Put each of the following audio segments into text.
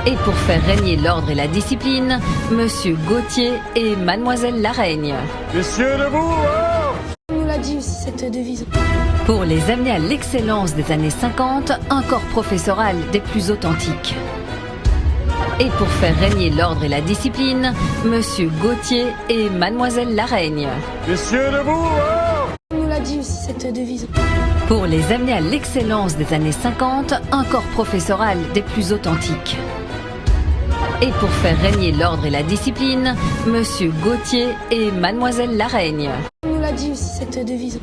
Et pour faire régner l'ordre et la discipline, Monsieur Gauthier et Mademoiselle Laraigne. Messieurs debout, On nous l'a dit aussi cette devise. Pour les amener à l'excellence des années 50, un corps professoral des plus authentiques. Et pour faire régner l'ordre et la discipline, Monsieur Gauthier et Mademoiselle Laraigne. Messieurs debout, On nous l'a dit aussi cette devise. Pour les amener à l'excellence des années 50, un corps professoral des plus authentiques. Et pour faire régner l'ordre et la discipline, Monsieur Gauthier et Mademoiselle Laraigne. On nous l'a dit aussi cette devise.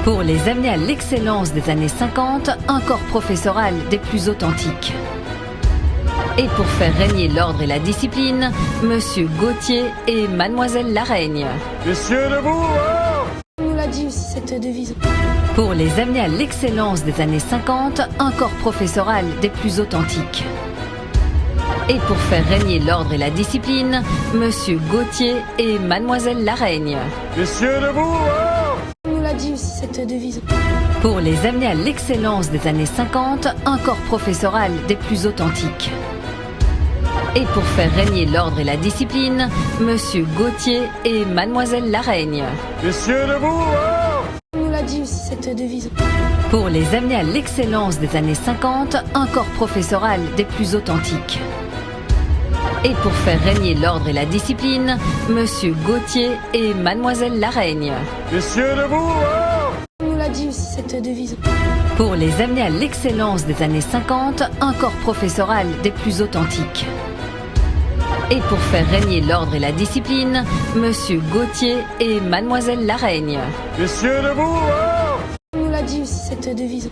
Pour les amener à l'excellence des années 50, un corps professoral des plus authentiques. Et pour faire régner l'ordre et la discipline, Monsieur Gauthier et Mademoiselle Laraigne. Messieurs debout, On nous l'a dit aussi cette devise. Pour les amener à l'excellence des années 50, un corps professoral des plus authentiques. Et pour faire régner l'ordre et la discipline, Monsieur Gauthier et Mademoiselle Laraigne. Messieurs debout, On nous l'a dit aussi cette devise. Pour les amener à l'excellence des années 50, un corps professoral des plus authentiques. Et pour faire régner l'ordre et la discipline, Monsieur Gauthier et Mademoiselle Laraigne. Messieurs debout, On nous l'a dit aussi cette devise. Pour les amener à l'excellence des années 50, un corps professoral des plus authentiques. Et pour faire régner l'ordre et la discipline, Monsieur Gauthier et Mademoiselle Laraigne. Messieurs debout, On nous l'a dit aussi cette devise. Pour les amener à l'excellence des années 50, un corps professoral des plus authentiques. Et pour faire régner l'ordre et la discipline, Monsieur Gauthier et Mademoiselle Laraigne. Messieurs debout, On nous l'a dit aussi cette devise.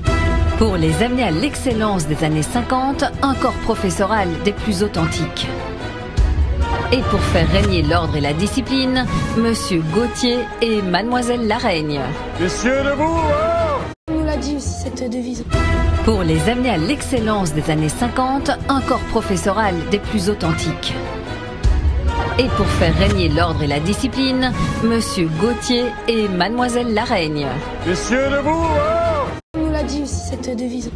Pour les amener à l'excellence des années 50, un corps professoral des plus authentiques. Et pour faire régner l'ordre et la discipline, Monsieur Gauthier et Mademoiselle Laraigne. Messieurs debout, On nous l'a dit aussi cette devise. Pour les amener à l'excellence des années 50, un corps professoral des plus authentiques. Et pour faire régner l'ordre et la discipline, Monsieur Gauthier et Mademoiselle Laraigne. Messieurs debout, On nous l'a dit aussi cette devise.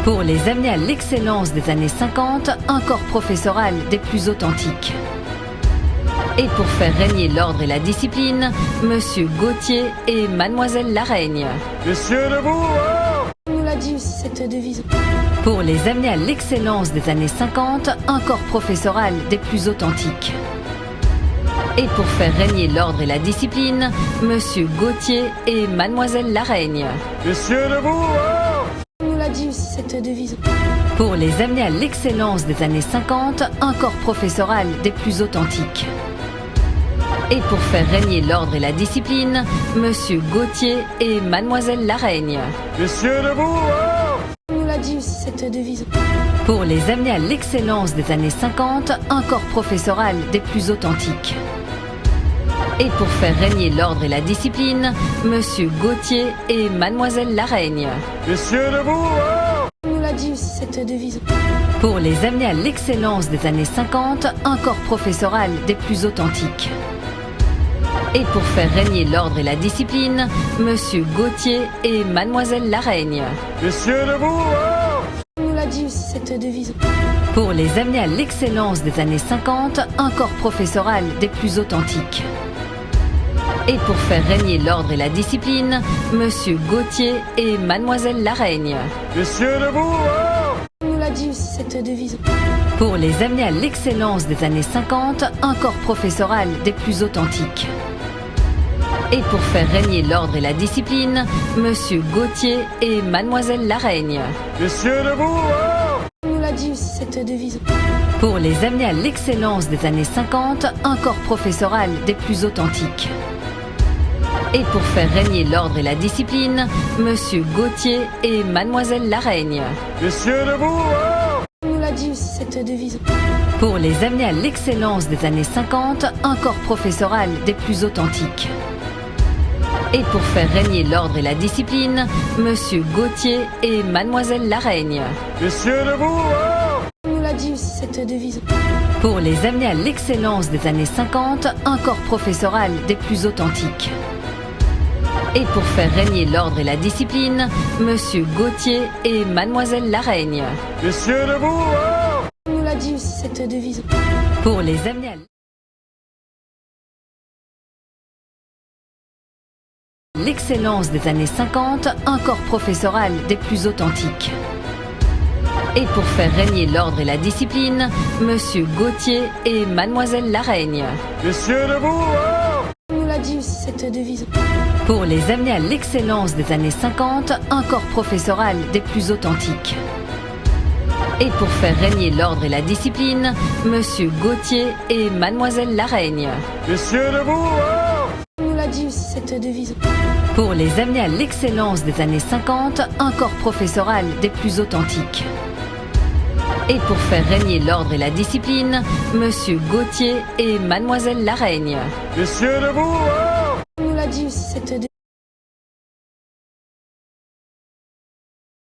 Pour les amener à l'excellence des années 50, un corps professoral des plus authentiques. Et pour faire régner l'ordre et la discipline, Monsieur Gauthier et Mademoiselle Laraigne. Messieurs debout, On nous l'a dit aussi cette devise. Pour les amener à l'excellence des années 50, un corps professoral des plus authentiques. Et pour faire régner l'ordre et la discipline, Monsieur Gauthier et Mademoiselle Laraigne. Messieurs debout, On nous l'a dit aussi cette devise. Pour les amener à l'excellence des années 50, un corps professoral des plus authentiques. Et pour faire régner l'ordre et la discipline, Monsieur Gauthier et Mademoiselle Laraigne. Messieurs debout, On nous l'a dit aussi cette devise. Pour les amener à l'excellence des années 50, un corps professoral des plus authentiques. Et pour faire régner l'ordre et la discipline, Monsieur Gauthier et Mademoiselle Laraigne. Messieurs debout, On nous l'a dit aussi cette devise. Pour les amener à l'excellence des années 50, un corps professoral des plus authentiques. Et pour faire régner l'ordre et la discipline, Monsieur Gauthier et Mademoiselle Laraigne. Messieurs debout, On nous l'a dit aussi cette devise. Pour les amener à l'excellence des années 50, un corps professoral des plus authentiques. Et pour faire régner l'ordre et la discipline, Monsieur Gauthier et Mademoiselle Laraigne. Messieurs debout, On nous l'a dit aussi cette devise. Pour les amener à l'excellence des années 50, un corps professoral des plus authentiques. Et pour faire régner l'ordre et la discipline, Monsieur Gauthier et Mademoiselle Laraigne. Messieurs debout, On nous l'a dit aussi cette devise. Pour les amener à l'excellence des années 50, un corps professoral des plus authentiques. Et pour faire régner l'ordre et la discipline, Monsieur Gauthier et Mademoiselle Laraigne. Messieurs debout, On nous l'a dit aussi cette devise. Pour les amener à l'excellence des années 50, un corps professoral des plus authentiques. Et pour faire régner l'ordre et la discipline, Monsieur Gauthier et Mademoiselle Laraigne. Messieurs debout, On nous l'a dit aussi cette devise. Pour les amener à l'excellence des années 50, un corps professoral des plus authentiques. Et pour faire régner l'ordre et la discipline, Monsieur Gauthier et Mademoiselle Laraigne. Messieurs debout, On nous l'a dit aussi cette devise. Pour les amener à l'excellence des années 50, un corps professoral des plus authentiques. Et pour faire régner l'ordre et la discipline, Monsieur Gauthier et Mademoiselle Laraigne. Messieurs debout, On nous l'a dit aussi cette devise. Pour les amener à l'excellence des années 50, un corps professoral des plus authentiques. Et pour faire régner l'ordre et la discipline, Monsieur Gauthier et Mademoiselle Laraigne. Messieurs debout, On nous l'a dit aussi cette devise. Pour les amener à l'excellence des années 50, un corps professoral des plus authentiques. Et pour faire régner l'ordre et la discipline, Monsieur Gauthier et Mademoiselle Laraigne. Messieurs debout, On nous l'a dit aussi cette devise.